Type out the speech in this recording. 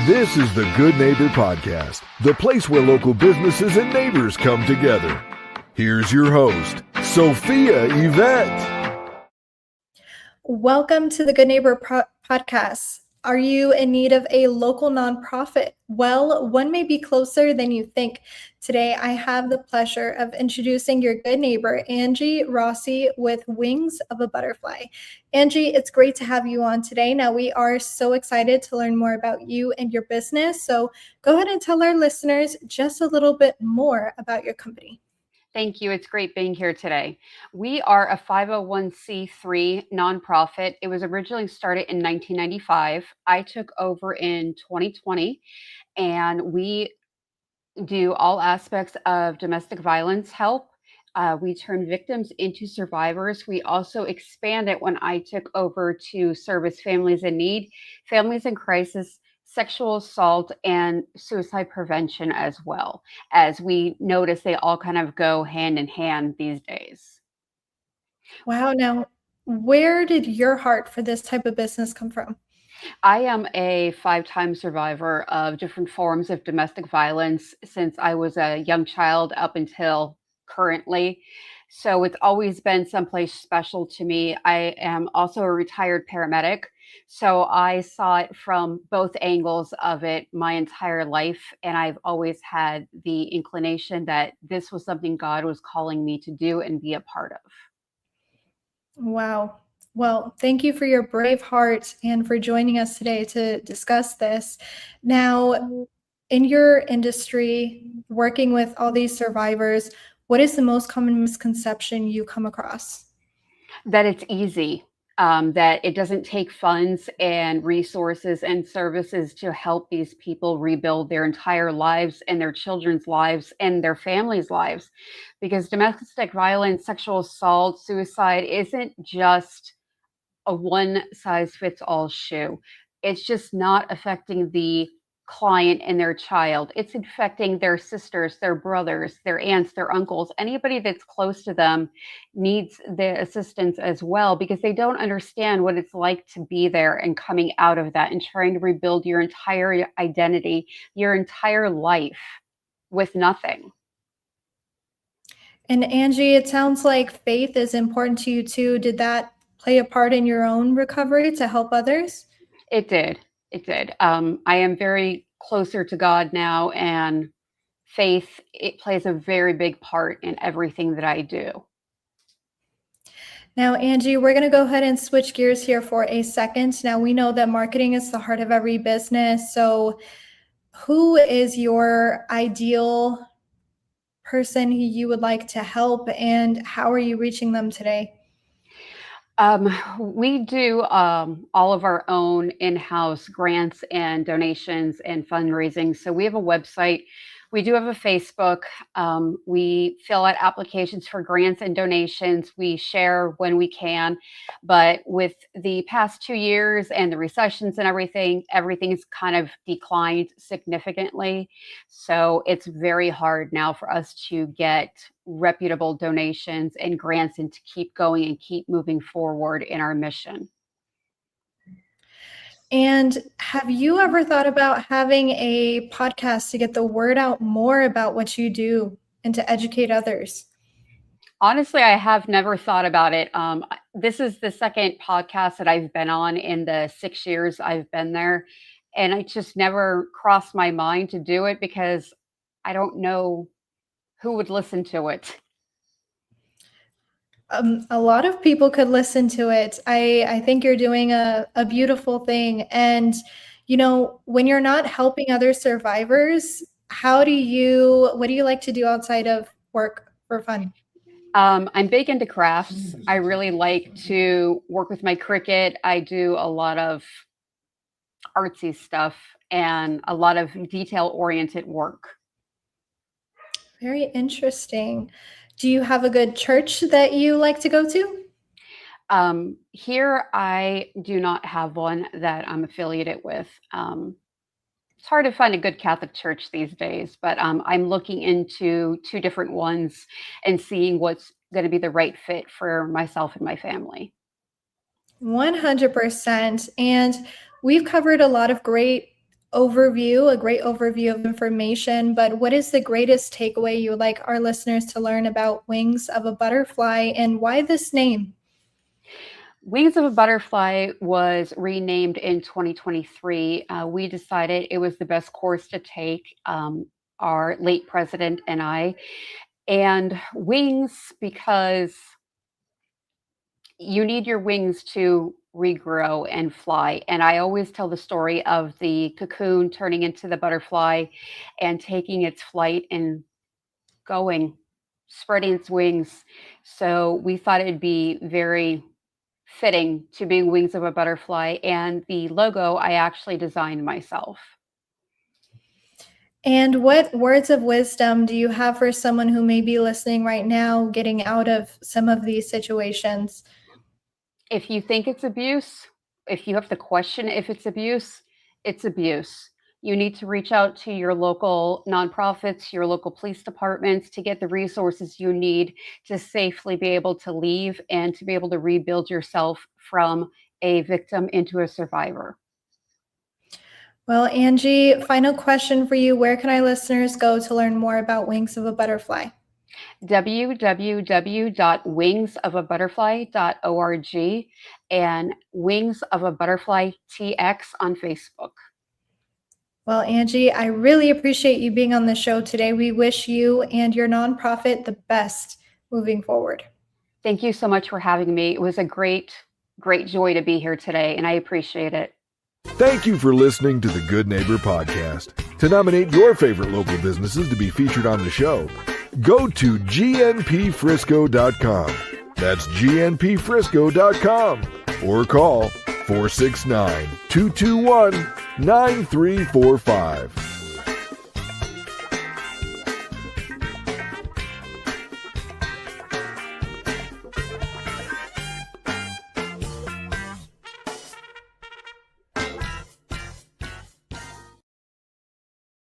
This is the Good Neighbor Podcast, the place where local businesses and neighbors come together. Here's your host, Sophia Yvette. Welcome to the Good Neighbor Podcast. Are you in need of a local nonprofit? Well, one may be closer than you think. Today, I have the pleasure of introducing your good neighbor, Angie Rossi with Wings of a Butterfly. Angie, it's great to have you on today. Now, we are so excited to learn more about you and your business. So go ahead and tell our listeners just a little bit more about your company. Thank you. It's great being here today. We are a 501c3 nonprofit. It was originally started in 1995. I took over in 2020, and we do all aspects of domestic violence help. We turn victims into survivors. We also expanded when I took over to service families in need, families in crisis, sexual assault, and suicide prevention, as well, as we notice they all kind of go hand in hand these days. Wow. Now, where did your heart for this type of business come from? I am a 5-time survivor of different forms of domestic violence since I was a young child up until currently. So it's always been someplace special to me. I am also a retired paramedic. So I saw it from both angles of it my entire life. And I've always had the inclination that this was something God was calling me to do and be a part of. Wow. Well, thank you for your brave heart and for joining us today to discuss this. Now, in your industry, working with all these survivors, what is the most common misconception you come across? That it's easy, that it doesn't take funds and resources and services to help these people rebuild their entire lives and their children's lives and their families' lives. Because domestic violence, sexual assault, suicide isn't just a one-size-fits-all shoe. It's just not affecting the client and their child. It's affecting their sisters, their brothers, their aunts, their uncles. Anybody that's close to them needs the assistance as well, because they don't understand what it's like to be there and coming out of that and trying to rebuild your entire identity, your entire life with nothing. And Angie, it sounds like faith is important to you too. Did that play a part in your own recovery to help others? It did. It did. I am very closer to God now, and faith, it plays a very big part in everything that I do. Now, Angie, we're going to go ahead and switch gears here for a second. Now, we know that marketing is the heart of every business. So who is your ideal person who you would like to help, and how are you reaching them today? We do all of our own in-house grants and donations and fundraising. So we have a website. We do have a Facebook. We fill out applications for grants and donations. We share when we can. But with the past 2 years and the recessions and everything's kind of declined significantly. So it's very hard now for us to get reputable donations and grants and to keep going and keep moving forward in our mission. And have you ever thought about having a podcast to get the word out more about what you do and to educate others? Honestly, I have never thought about it. This is the second podcast that I've been on in the 6 years I've been there. And it just never crossed my mind to do it because I don't know who would listen to it. A lot of people could listen to it. I think you're doing a beautiful thing. And, you know, when you're not helping other survivors, what do you like to do outside of work for fun? I'm big into crafts. I really like to work with my Cricut. I do a lot of artsy stuff and a lot of detail-oriented work. Very interesting. Do you have a good church that you like to go to? Here, I do not have one that I'm affiliated with. It's hard to find a good Catholic church these days, but I'm looking into 2 different ones and seeing what's going to be the right fit for myself and my family. 100%. And we've covered a lot of great overview, a great overview of information, but what is the greatest takeaway you would like our listeners to learn about Wings of a Butterfly and why this name? Wings of a Butterfly was renamed in 2023. We decided it was the best course to take, our late president and I. And wings, because you need your wings to regrow and fly. And I always tell the story of the cocoon turning into the butterfly and taking its flight and going, spreading its wings. So we thought it'd be very fitting to be Wings of a Butterfly. And the logo I actually designed myself. And what words of wisdom do you have for someone who may be listening right now, getting out of some of these situations? If you think it's abuse, if you have to question if it's abuse, it's abuse. You need to reach out to your local nonprofits, your local police departments to get the resources you need to safely be able to leave and to be able to rebuild yourself from a victim into a survivor. Well, Angie, final question for you. Where can our listeners go to learn more about Wings of a Butterfly? www.wingsofabutterfly.org and Wings of a Butterfly TX on Facebook. Well, Angie, I really appreciate you being on the show today. We wish you and your nonprofit the best moving forward. Thank you so much for having me. It was a great joy to be here today, and I appreciate it. Thank you for listening to the Good Neighbor Podcast. To nominate your favorite local businesses to be featured on the show, go to gnpfrisco.com. That's gnpfrisco.com. Or call 469-221-9345.